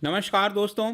नमस्कार दोस्तों।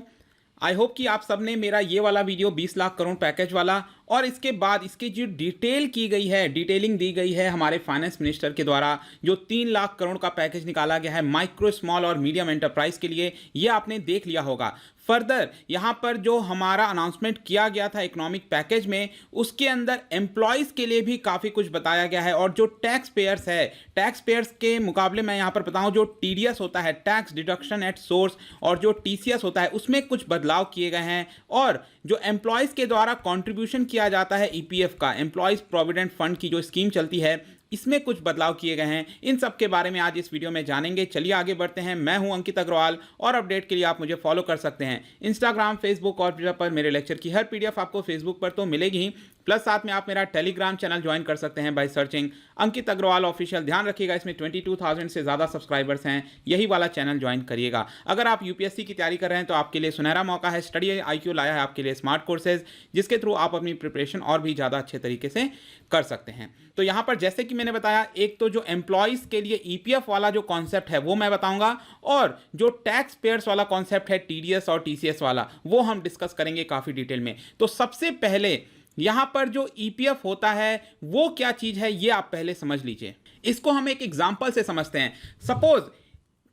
आई होप कि आप सबने मेरा ये वाला वीडियो 20 लाख करोड़ पैकेज वाला और इसके बाद इसकी जो डिटेलिंग दी गई है हमारे फाइनेंस मिनिस्टर के द्वारा, जो 3 लाख करोड़ का पैकेज निकाला गया है माइक्रो स्मॉल और मीडियम एंटरप्राइज के लिए, ये आपने देख लिया होगा। फर्दर यहाँ पर जो हमारा अनाउंसमेंट किया गया था इकोनॉमिक पैकेज में, उसके अंदर एम्प्लॉयज़ के लिए भी काफ़ी कुछ बताया गया है। और जो टैक्स पेयर्स के मुकाबले मैं यहाँ पर बताऊँ, जो टीडीएस होता है, टैक्स डिडक्शन एट सोर्स, और जो टीसीएस होता है, उसमें कुछ बदलाव किए गए हैं। और जो एम्प्लॉयज़ के द्वारा कॉन्ट्रीब्यूशन किया जाता है ईपीएफ का, एम्प्लॉयज़ प्रोविडेंट फंड की जो स्कीम चलती है, इसमें कुछ बदलाव किए गए हैं। इन सब के बारे में आज इस वीडियो में जानेंगे। चलिए आगे बढ़ते हैं। मैं हूं अंकित अग्रवाल और अपडेट के लिए आप मुझे फॉलो कर सकते हैं इंस्टाग्राम, फेसबुक और ट्विटर पर। मेरे लेक्चर की हर पीडीएफ आपको फेसबुक पर तो मिलेगी ही, प्लस साथ में आप मेरा टेलीग्राम चैनल ज्वाइन कर सकते हैं by searching Ankit Agarwal official. ध्यान रखिएगा, इसमें 22,000 से ज़्यादा सब्सक्राइबर्स हैं। यही वाला चैनल ज्वाइन करिएगा। अगर आप यूपीएससी की तैयारी कर रहे हैं तो आपके लिए सुनहरा मौका है। स्टडी आईक्यू लाया है आपके लिए स्मार्ट कोर्सेज, जिसके थ्रू आप अपनी प्रिपरेशन और भी ज़्यादा अच्छे तरीके से कर सकते हैं। तो यहाँ पर जैसे कि मैंने बताया, एक तो जो एम्प्लॉयज़ के लिए ईपीएफ वाला जो कॉन्सेप्ट है वो मैं बताऊंगा, और जो टैक्स पेयर्स वाला कॉन्सेप्ट है टीडीएस और टीसीएस वाला, वो हम डिस्कस करेंगे काफ़ी डिटेल में। तो सबसे पहले यहां पर जो ईपीएफ होता है वो क्या चीज है, ये आप पहले समझ लीजिए। इसको हम एक एग्जांपल से समझते हैं। सपोज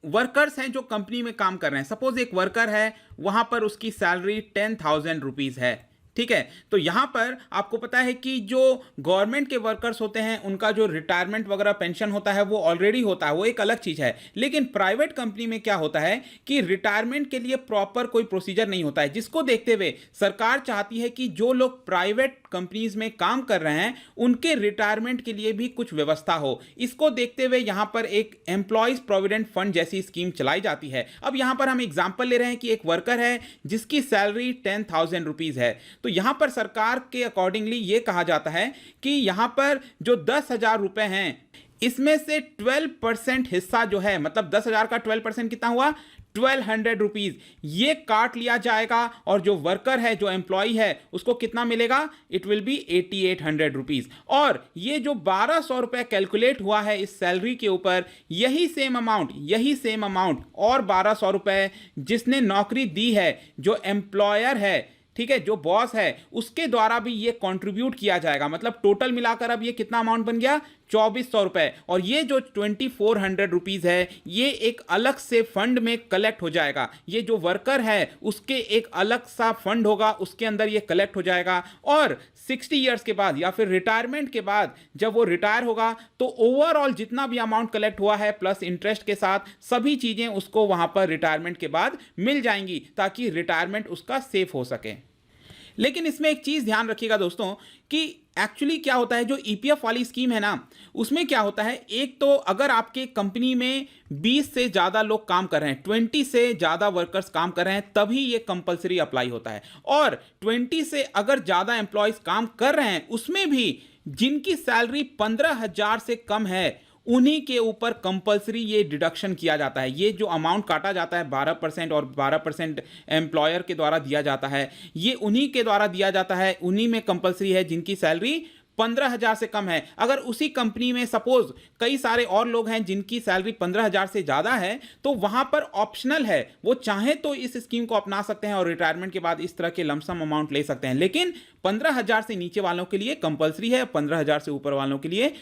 वर्कर्स हैं जो कंपनी में काम कर रहे हैं। सपोज एक वर्कर है, वहां पर उसकी सैलरी 10,000 रुपीज है, ठीक है। तो यहां पर आपको पता है कि जो गवर्नमेंट के वर्कर्स होते हैं, उनका जो रिटायरमेंट वगैरह पेंशन होता है वो ऑलरेडी होता है, वो एक अलग चीज है। लेकिन प्राइवेट कंपनी में क्या होता है कि रिटायरमेंट के लिए प्रॉपर कोई प्रोसीजर नहीं होता है, जिसको देखते हुए सरकार चाहती है कि जो लोग प्राइवेट कंपनीज में काम कर रहे हैं उनके रिटायरमेंट के लिए भी कुछ व्यवस्था हो। इसको देखते हुए यहां पर एक एम्प्लॉयज प्रोविडेंट फंड जैसी स्कीम चलाई जाती है। अब यहां पर हम एग्जांपल ले रहे हैं कि एक वर्कर है जिसकी सैलरी 10,000 रुपीज है। तो यहां पर सरकार के अकॉर्डिंगली यह कहा जाता है कि यहां पर जो 10,000 रुपए हैं, इसमें से 12% हिस्सा जो है, मतलब 10,000 का 12% कितना हुआ, 1,200 रुपीज, ये काट लिया जाएगा। और जो वर्कर है, जो एम्प्लॉय है, उसको कितना मिलेगा, इट विल बी 8,800 रुपीज। और ये जो 1,200 रुपए कैलकुलेट हुआ है इस सैलरी के ऊपर, यही सेम अमाउंट और 1,200 रुपए जिसने नौकरी दी है, जो एम्प्लॉयर है, ठीक है, जो बॉस है, उसके द्वारा भी ये कंट्रीब्यूट किया जाएगा। मतलब टोटल मिलाकर अब ये कितना अमाउंट बन गया, 2,400 रुपए। और ये जो 2,400 रुपीज है, ये एक अलग से फंड में कलेक्ट हो जाएगा। ये जो वर्कर है उसके एक अलग सा फंड होगा, उसके अंदर ये कलेक्ट हो जाएगा। और 60 ईयर्स के बाद या फिर रिटायरमेंट के बाद जब वो रिटायर होगा, तो ओवरऑल जितना भी अमाउंट कलेक्ट हुआ है प्लस इंटरेस्ट के साथ, सभी चीजें उसको वहां पर रिटायरमेंट के बाद मिल जाएंगी, ताकि रिटायरमेंट उसका सेफ हो सके। लेकिन इसमें एक चीज ध्यान रखिएगा दोस्तों, कि एक्चुअली क्या होता है, जो ईपीएफ वाली स्कीम है ना, उसमें क्या होता है, एक तो अगर आपके कंपनी में 20 से ज़्यादा लोग काम कर रहे हैं, 20 से ज़्यादा वर्कर्स काम कर रहे हैं, तभी ये कंपलसरी अप्लाई होता है। और 20 से अगर ज़्यादा एम्प्लॉयज़ काम कर रहे हैं, उसमें भी जिनकी सैलरी 15,000 से कम है, उन्हीं के ऊपर कंपलसरी ये डिडक्शन किया जाता है। ये जो अमाउंट काटा जाता है 12% और 12% एम्प्लॉयर के द्वारा दिया जाता है, ये उन्हीं के द्वारा दिया जाता है, उन्हीं में कंपलसरी है जिनकी सैलरी 15,000 से कम है। अगर उसी कंपनी में सपोज कई सारे और लोग हैं जिनकी सैलरी 15,000 से ज़्यादा है, तो वहां पर ऑप्शनल है, वो चाहे तो इस स्कीम को अपना सकते हैं और रिटायरमेंट के बाद इस तरह के लमसम अमाउंट ले सकते हैं। लेकिन 15,000 से नीचे वालों के लिए कंपलसरी है, 15,000 से ऊपर वालों के लिए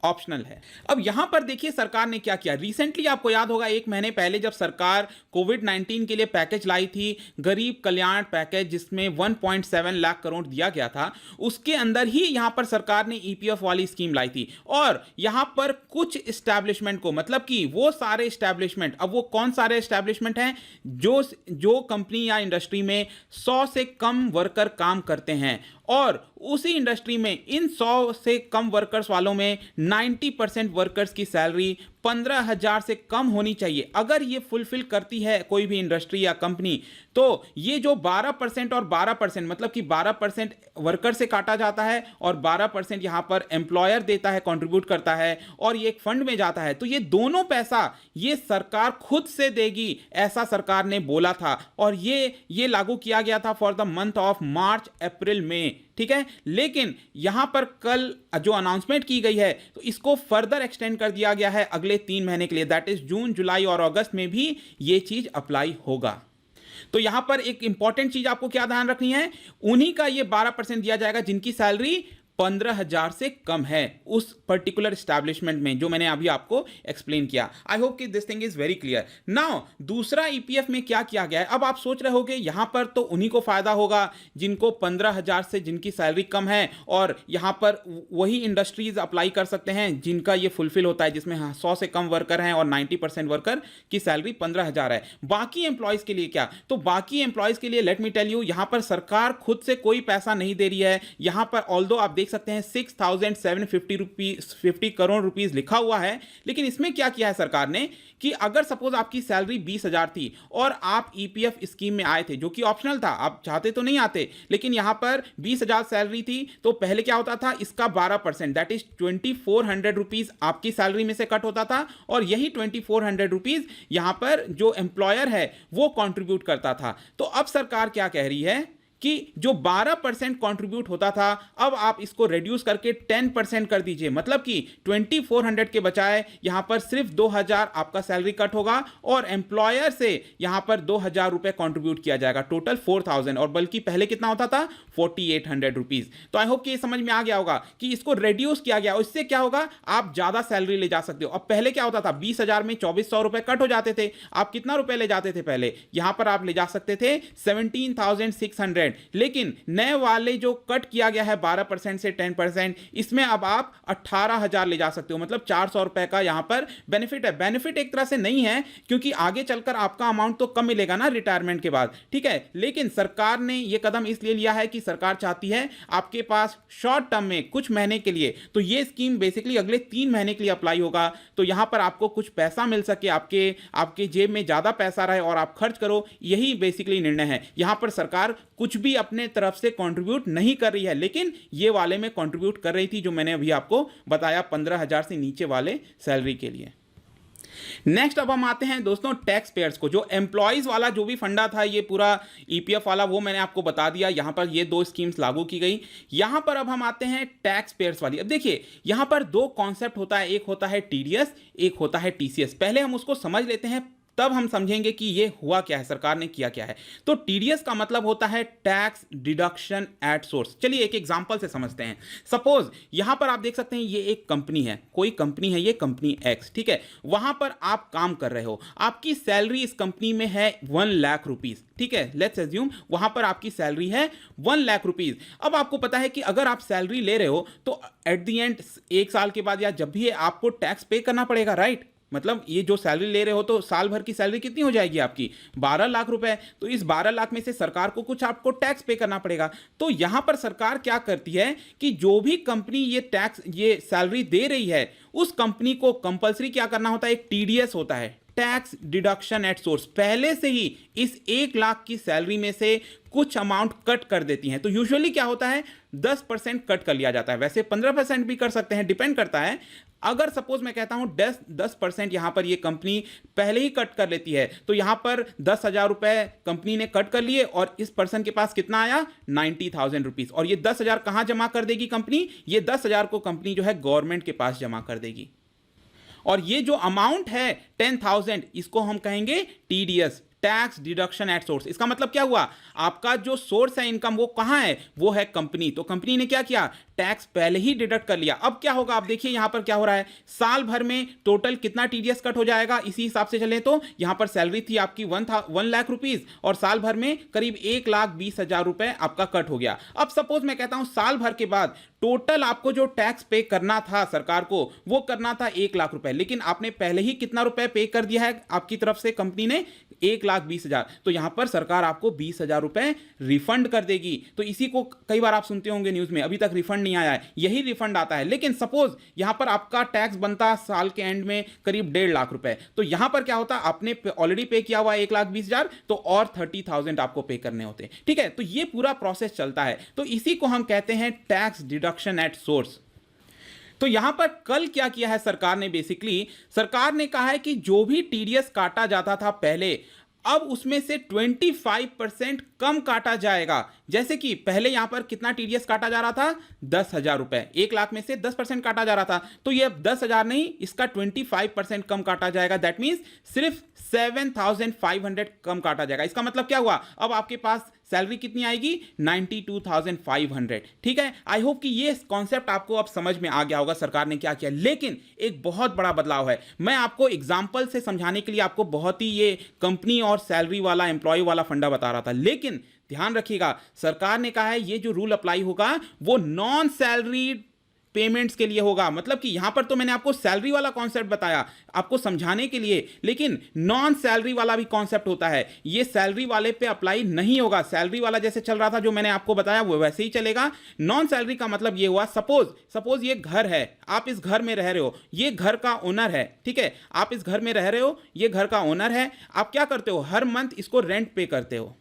ऑप्शनल है। अब यहां पर देखिए सरकार ने क्या किया। रिसेंटली आपको याद होगा, 1 महीने पहले जब सरकार कोविड-19 के लिए पैकेज लाई थी, गरीब कल्याण पैकेज, जिसमें 1.7 लाख करोड़ दिया गया था, उसके अंदर ही यहां पर सरकार ने ईपीएफ वाली स्कीम लाई थी। और यहां पर कुछ एस्टैब्लिशमेंट को, मतलब कि वो सारे एस्टैब्लिशमेंट, अब वो कौन सारे एस्टैब्लिशमेंट हैं, जो कंपनी या इंडस्ट्री में 100 से कम वर्कर काम करते हैं, और उसी इंडस्ट्री में इन 100 से कम वर्कर्स वालों में 90% वर्कर्स की सैलरी 15,000 से कम होनी चाहिए। अगर ये फुलफिल करती है कोई भी इंडस्ट्री या कंपनी, तो ये जो 12% और 12%, मतलब कि 12% वर्कर से काटा जाता है और 12% यहाँ पर एम्प्लॉयर देता है, कंट्रीब्यूट करता है, और ये एक फंड में जाता है। तो ये दोनों पैसा ये सरकार खुद से देगी, ऐसा सरकार ने बोला था। और ये लागू किया गया था for the month of March, April, May, ठीक है। लेकिन यहां पर कल जो अनाउंसमेंट की गई है, तो इसको फर्दर एक्सटेंड कर दिया गया है अगले 3 महीने के लिए, दैट इज जून, जुलाई और अगस्त में भी ये चीज अप्लाई होगा। तो यहां पर एक इंपॉर्टेंट चीज आपको क्या ध्यान रखनी है, उन्हीं का ये 12% दिया जाएगा जिनकी सैलरी 15,000 से कम है उस पर्टिकुलर स्टैब्लिशमेंट में, जो मैंने अभी आपको एक्सप्लेन किया। आई होप कि this thing is very clear. Now दूसरा ईपीएफ में क्या किया गया है, अब आप सोच रहे होगे यहां पर तो उन्हीं को फायदा होगा जिनको 15,000 से जिनकी सैलरी कम है, और यहां पर वही इंडस्ट्रीज अप्लाई कर सकते हैं जिनका ये फुलफिल होता है, जिसमें 100 से कम वर्कर हैं और 90% वर्कर की सैलरी 15,000 है। बाकी एम्प्लॉयज के लिए क्या, तो बाकी एम्प्लॉयज के लिए लेट मी टेल यू, यहां पर सरकार खुद से कोई पैसा नहीं दे रही है। यहां पर ऑल्दो आप देख सकते हैं 6,750 करोड़ रुपीस लिखा हुआ है, लेकिन इसमें क्या किया है सरकार ने कि अगर सपोज आपकी सैलरी 20,000 थी और आप ईपीएफ स्कीम में आए थे, जो कि ऑप्शनल था, आप चाहते तो नहीं आते, लेकिन यहां पर 20,000 सैलरी थी, तो पहले क्या होता था, इसका 12% दैट इज 2,400 रुपीज आपकी सैलरी में से कट होता था, और यही 2,400 रुपीज यहां पर जो एम्प्लॉयर है वो कंट्रीब्यूट करता था। तो अब सरकार क्या कह रही है कि जो 12% कंट्रीब्यूट होता था, अब आप इसको रिड्यूस करके 10% कर दीजिए, मतलब कि 2,400 के बजाय यहां पर सिर्फ 2,000 आपका सैलरी कट होगा और एम्प्लॉयर से यहां पर 2,000 रुपए कंट्रीब्यूट किया जाएगा, टोटल 4,000, और बल्कि पहले कितना होता था 4,800 रुपीज। तो आई होप कि ये समझ में आ गया होगा कि इसको रिड्यूस किया गया, इससे क्या होगा, आप ज्यादा सैलरी ले जा सकते हो। अब पहले क्या होता था, 20,000 में 2,400 रुपए कट हो जाते थे, आप कितना रुपए ले जाते थे पहले, यहां पर आप ले जा सकते थे 17,600, लेकिन नए वाले जो कट किया गया है 12% से 10%, इसमें अब आप 18,000 ले जा सकते हो, मतलब 400 रुपए का यहां पर बेनिफिट है। बेनिफिट एक तरह से नहीं है, क्योंकि आगे चलकर आपका अमाउंट तो कम मिलेगा ना रिटायरमेंट के बाद, ठीक है, लेकिन सरकार ने यह कदम इसलिए लिया है कि सरकार चाहती है आपके पास शॉर्ट टर्म में कुछ महीने के लिए, तो यह स्कीम बेसिकली अगले 3 महीने के लिए अप्लाई होगा, तो यहां पर आपको कुछ पैसा मिल सके, आपके जेब में ज्यादा पैसा रहे और आप खर्च करो, यही बेसिकली निर्णय है। यहां पर सरकार कुछ भी अपने तरफ से कंट्रीब्यूट नहीं कर रही है, लेकिन ये वाले में कंट्रीब्यूट कर रही थी, जो मैंने अभी आपको बताया 15,000 से नीचे वाले सैलरी के लिए। नेक्स्ट अब हम आते हैं दोस्तों टैक्स पेयर्स को। जो एम्प्लॉयज वाला जो भी फंडा था, ये पूरा ईपीएफ वाला, वो मैंने आपको बता दिया, यहां पर ये 2 स्कीम्स लागू की गई। यहां पर अब हम आते हैं टैक्स पेयर्स वाली। अब देखिए यहां पर 2 कॉन्सेप्ट होता है, एक होता है टीडीएस, एक होता है टीसीएस। पहले हम उसको समझ लेते हैं, तब हम समझेंगे कि ये हुआ क्या है, सरकार ने किया क्या है। तो टीडीएस का मतलब होता है टैक्स डिडक्शन एट सोर्स। चलिए एक एग्जांपल से समझते हैं। सपोज यहां पर आप देख सकते हैं ये एक कंपनी है, कोई कंपनी है, ये कंपनी एक्स, ठीक है, वहां पर आप काम कर रहे हो, आपकी सैलरी इस कंपनी में है 1 लाख रुपीज, ठीक है, लेट्स अज्यूम वहां पर आपकी सैलरी है 1 लाख रुपीज। अब आपको पता है कि अगर आप सैलरी ले रहे हो तो एट द एंड 1 साल के बाद या जब भी आपको टैक्स पे करना पड़ेगा, राइट। मतलब ये जो सैलरी ले रहे हो तो साल भर की सैलरी कितनी हो जाएगी आपकी, 12 लाख रुपए। तो इस 12 लाख में से सरकार को कुछ आपको टैक्स पे करना पड़ेगा। तो यहां पर सरकार क्या करती है कि जो भी कंपनी ये सैलरी दे रही है, उस कंपनी को कंपलसरी क्या करना होता है, एक टीडीएस होता है, टैक्स डिडक्शन एट सोर्स। पहले से ही इस 1 लाख की सैलरी में से कुछ अमाउंट कट कर देती हैं। तो यूजुअली क्या होता है, 10% कट कर लिया जाता है, वैसे 15% भी कर सकते हैं, डिपेंड करता है। अगर सपोज मैं कहता हूं 10% यहां पर ये कंपनी पहले ही कट कर लेती है, तो यहां पर 10,000 रुपए कंपनी ने कट कर लिए और इस पर्सन के पास कितना आया, 90,000 रुपीज। और ये 10,000 कहां जमा कर देगी कंपनी, ये 10,000 को कंपनी जो है गवर्नमेंट के पास जमा कर देगी। और ये जो अमाउंट है 10,000, इसको हम कहेंगे TDS, tax deduction at source. इसका मतलब क्या हुआ, आपका जो सोर्स है इनकम वो कहां है, वो है कंपनी। तो कंपनी ने क्या किया, टैक्स पहले ही डिडक्ट कर लिया। अब क्या होगा, आप देखिए यहां पर क्या हो रहा है, साल भर में टोटल कितना टीडीएस कट हो जाएगा, इसी हिसाब से चले तो यहां पर सैलरी थी आपकी 1 लाख रुपीज और साल भर में करीब 1,20,000 रुपए आपका कट हो गया। अब सपोज मैं कहता हूं साल भर के बाद टोटल आपको जो टैक्स पे करना था सरकार को, वो करना था 1 लाख रुपए, लेकिन आपने पहले ही कितना रुपए पे कर दिया है आपकी तरफ से कंपनी ने, 1,20,000। तो यहां पर सरकार आपको 20,000 रुपए रिफंड कर देगी। तो इसी को कई बार आप सुनते होंगे न्यूज में, अभी तक रिफंड नहीं आया है, यही रिफंड आता है। लेकिन सपोज यहां पर आपका टैक्स बनता साल के एंड में करीब 1.5 लाख रुपए, तो यहां पर क्या होता, आपने ऑलरेडी पे किया हुआ 1,20,000, तो और 30,000 आपको पे करने होते, ठीक है। तो ये पूरा प्रोसेस चलता है, तो इसी को हम कहते हैं टैक्स डिडक्शन एट सोर्स। तो यहां पर कल क्या किया है सरकार ने, बेसिकली सरकार ने कहा है कि जो भी टीडीएस काटा जाता था पहले, अब उसमें से 25% कम काटा जाएगा। जैसे कि पहले यहां पर कितना टीडीएस काटा जा रहा था, 10,000 रुपए, 1 लाख में से 10% काटा जा रहा था, तो ये अब 10,000 नहीं, इसका 25% कम काटा जाएगा। दैट मीन्स सिर्फ 7,500 कम काटा जाएगा। इसका मतलब क्या हुआ, अब आपके पास सैलरी कितनी आएगी, 92,500। ठीक है, आई होप कि ये कॉन्सेप्ट आपको अब समझ में आ गया होगा सरकार ने क्या किया। लेकिन एक बहुत बड़ा बदलाव है, मैं आपको एग्जांपल से समझाने के लिए आपको बहुत ही ये कंपनी और सैलरी वाला, एम्प्लॉय वाला फंडा बता रहा था, लेकिन ध्यान रखिएगा सरकार ने कहा है ये जो रूल अप्लाई होगा वो नॉन सैलरी पेमेंट्स के लिए होगा। मतलब कि यहां पर तो मैंने आपको सैलरी वाला कॉन्सेप्ट बताया आपको समझाने के लिए, लेकिन नॉन सैलरी वाला भी कॉन्सेप्ट होता है, ये सैलरी वाले पे अप्लाई नहीं होगा। सैलरी वाला जैसे चल रहा था जो मैंने आपको बताया वो वैसे ही चलेगा। नॉन सैलरी का मतलब ये हुआ, सपोज ये घर है, आप इस घर में रह रहे हो, ये घर का ओनर है, ठीक है, आप इस घर में रह रहे हो, ये घर का ओनर है, आप क्या करते हो, हर मंथ इसको रेंट पे करते हो।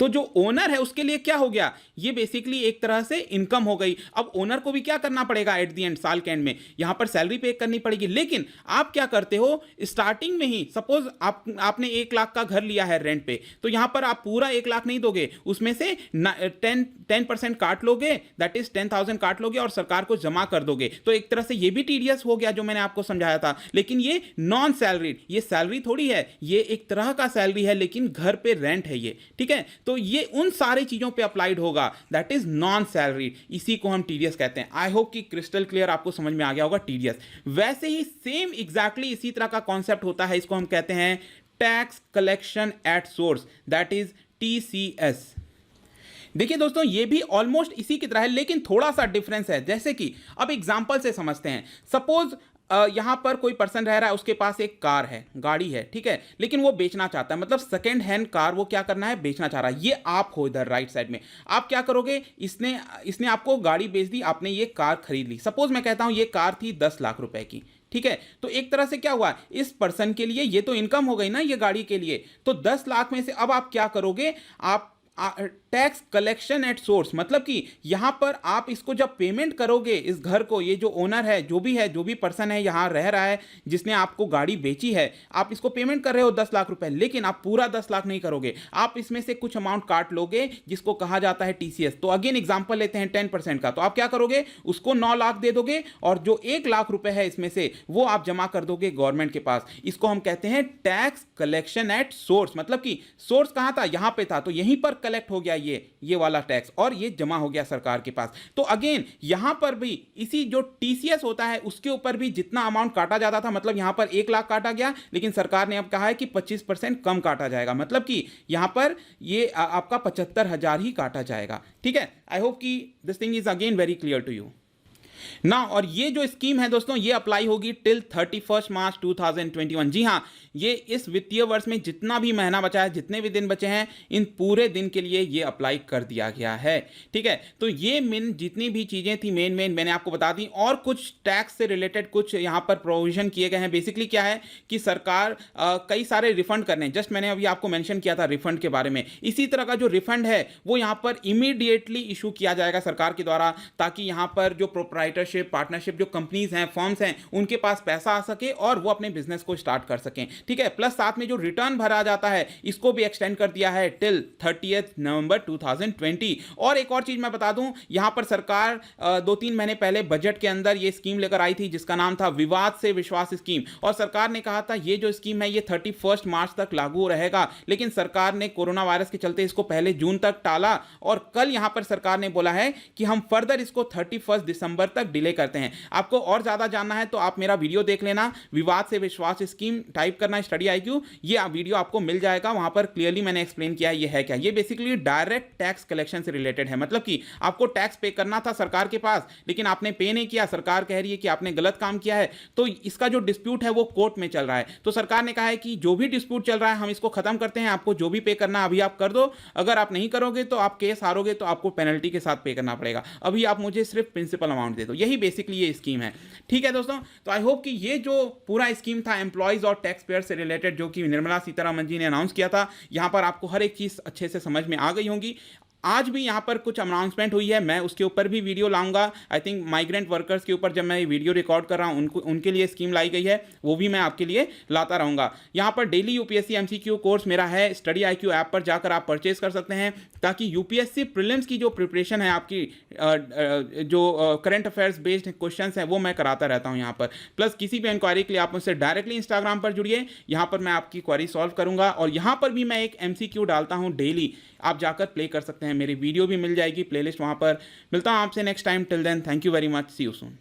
तो जो ओनर है उसके लिए क्या हो गया, ये बेसिकली एक तरह से इनकम हो गई। अब ओनर को भी क्या करना पड़ेगा एट द एंड, साल के एंड में यहां पर सैलरी पे करनी पड़ेगी। लेकिन आप क्या करते हो, स्टार्टिंग में ही सपोज आपने 1 लाख का घर लिया है रेंट पे, तो यहां पर आप पूरा 1 लाख नहीं दोगे, उसमें से 10% काट लोगे, दैट इज 10,000 काट लोगे और सरकार को जमा कर दोगे। तो एक तरह से ये भी टीडीएस हो गया जो मैंने आपको समझाया था। लेकिन ये नॉन सैलरी, ये सैलरी थोड़ी है, ये एक तरह का सैलरी है, लेकिन घर पे रेंट है ये, ठीक है। तो ये उन सारी चीजों पे अप्लाइड होगा, दैट इज नॉन सैलरी, इसी को हम टीडीएस कहते हैं। आई होप कि क्रिस्टल क्लियर आपको समझ में आ गया होगा टीडीएस। वैसे ही सेम एग्जैक्टली इसी तरह का कॉन्सेप्ट होता है, इसको हम कहते हैं tax collection at source, that is TCS. देखिए दोस्तों ये भी ऑलमोस्ट इसी की तरह है, लेकिन थोड़ा सा डिफरेंस है। जैसे कि अब एग्जांपल से समझते हैं, सपोज यहां पर कोई पर्सन रह रहा है, उसके पास एक कार है, गाड़ी है, ठीक है, लेकिन वो बेचना चाहता है, मतलब सेकेंड हैंड कार वो क्या करना है, बेचना चाह रहा है। ये आप हो इधर राइट साइड में, आप क्या करोगे, इसने आपको गाड़ी बेच दी, आपने ये कार खरीद ली। सपोज मैं कहता हूं ये कार थी 10 लाख रुपए की, ठीक है। तो एक तरह से क्या हुआ, इस पर्सन के लिए ये तो इनकम हो गई ना ये गाड़ी के लिए, तो 10 लाख में से अब आप क्या करोगे, आप टैक्स कलेक्शन एट सोर्स, मतलब कि यहां पर आप इसको जब पेमेंट करोगे इस घर को, ये जो ओनर है, जो भी पर्सन है यहां रह रहा है जिसने आपको गाड़ी बेची है, आप इसको पेमेंट कर रहे हो 10 लाख रुपए, लेकिन आप पूरा 10 लाख नहीं करोगे, आप इसमें से कुछ अमाउंट काट लोगे जिसको कहा जाता है टीसीएस। तो अगेन एग्जांपल लेते हैं 10% का, तो आप क्या करोगे, उसको 9 लाख दे दोगे और जो 1 लाख रुपए है इसमें से वो आप जमा कर दोगे गवर्नमेंट के पास। इसको हम कहते हैं टैक्स कलेक्शन एट सोर्स, मतलब कि सोर्स कहां था, यहां पे था, तो यहीं पर कलेक्ट हो गया ये वाला टैक्स और ये जमा हो गया सरकार के पास। तो अगेन यहां पर भी इसी जो टीसीएस होता है उसके ऊपर भी जितना अमाउंट काटा जाता था, मतलब यहां पर 1 लाख काटा गया, लेकिन सरकार ने अब कहा है कि 25% कम काटा जाएगा, मतलब कि यहां पर ये आपका 75,000 ही काटा जाएगा। ठीक है, आई होप कि this thing is again very clear to you ना। और ये जो स्कीम है दोस्तों ये अप्लाई होगी टिल 31 मार्च 2021। जी हाँ, ये इस वित्तीय वर्ष में जितना भी महीना बचा है, जितने भी दिन बचे हैं, इन पूरे दिन के लिए ये अप्लाई कर दिया गया है। ठीक है, तो ये जितनी भी चीजें थी मेन मैंने आपको बता दी, और कुछ टैक्स से रिलेटेड कुछ यहाँ पर प्रोविजन किए गए हैं। बेसिकली क्या है कि सरकार कई सारे रिफंड करने, जस्ट मैंने अभी आपको मेंशन किया था रिफंड के बारे में, इसी तरह का जो रिफंड है वो यहाँ पर इमीडिएटली इशू किया जाएगा सरकार के द्वारा, ताकि यहाँ पर जो प्रोप्राइटरशिप, पार्टनरशिप, जो कंपनीज हैं, फर्म्स हैं, उनके पास पैसा आ सके और वो अपने बिजनेस को स्टार्ट कर सकें। ठीक है, प्लस साथ में जो रिटर्न भरा जाता है इसको भी एक्सटेंड कर दिया है टिल 30 नवंबर 2020। और एक और चीज मैं बता दूं, यहां पर सरकार 2-3 महीने पहले बजट के अंदर ये स्कीम लेकर आई थी जिसका नाम था विवाद से विश्वास स्कीम, और सरकार ने कहा था ये जो स्कीम है ये 31 मार्च तक लागू रहेगा, लेकिन सरकार ने कोरोना वायरस के चलते इसको पहले जून तक टाला, और कल यहां पर सरकार ने बोला है कि हम फर्दर इसको 31 दिसंबर तक डिले करते हैं। आपको और ज्यादा जानना है तो आप मेरा वीडियो देख लेना, विवाद से विश्वास स्कीम टाइप करना स्टडी IQ, ये वीडियो आपको मिल जाएगा, वहां पर क्लियरली मैंने एक्सप्लेन किया है ये है क्या। ये बेसिकली डायरेक्ट टैक्स कलेक्शन से रिलेटेड है, मतलब कि आपको टैक्स पे करना था सरकार के पास, लेकिन आपने पे नहीं किया, सरकार कह रही है कि आपने गलत काम किया है, तो इसका जो डिस्प्यूट है वो कोर्ट में चल रहा है। तो सरकार ने कहा है कि जो भी डिस्प्यूट चल रहा है हम इसको खत्म करते हैं, आपको जो भी पे करना अभी आप कर दो, अगर आप नहीं करोगे तो आप केस हारोगे तो आपको पेनल्टी के साथ पे करना पड़ेगा, अभी आप मुझे सिर्फ प्रिंसिपल अमाउंट दे दो। यही बेसिकली ये स्कीम है। ठीक है दोस्तों, तो आई होप कि ये जो पूरा स्कीम था एम्प्लॉयज और टैक्स पेयर से रिलेटेड, जो कि निर्मला सीतारमण जी ने अनाउंस किया था, यहां पर आपको हर एक चीज अच्छे से समझ में आ गई होंगी। आज भी यहाँ पर कुछ अनाउंसमेंट हुई है, मैं उसके ऊपर भी वीडियो लाऊंगा। आई थिंक माइग्रेंट वर्कर्स के ऊपर जब मैं ये वीडियो रिकॉर्ड कर रहा हूँ, उनके लिए स्कीम लाई गई है, वो भी मैं आपके लिए लाता रहूँगा। यहाँ पर डेली यूपीएससी एमसीक्यू कोर्स मेरा है, स्टडी आईक्यू ऐप पर जाकर आप परचेज कर सकते हैं, ताकि यूपीएससी प्रीलिम्स की जो प्रिपरेशन है आपकी, जो करंट अफेयर्स बेस्ड क्वेश्चन हैं वो मैं कराता रहता हूँ यहाँ पर। प्लस किसी भी इंक्वायरी के लिए आप मुझसे डायरेक्टली इंस्टाग्राम पर जुड़िए, यहाँ पर मैं आपकी क्वेरी सॉल्व करूँगा, और यहाँ पर भी मैं एक एमसीक्यू डालता हूँ डेली, आप जाकर प्ले कर सकते हैं, मेरी वीडियो भी मिल जाएगी, प्लेलिस्ट वहाँ पर। मिलता हूँ आपसे next time, till then thank you very much, see you soon.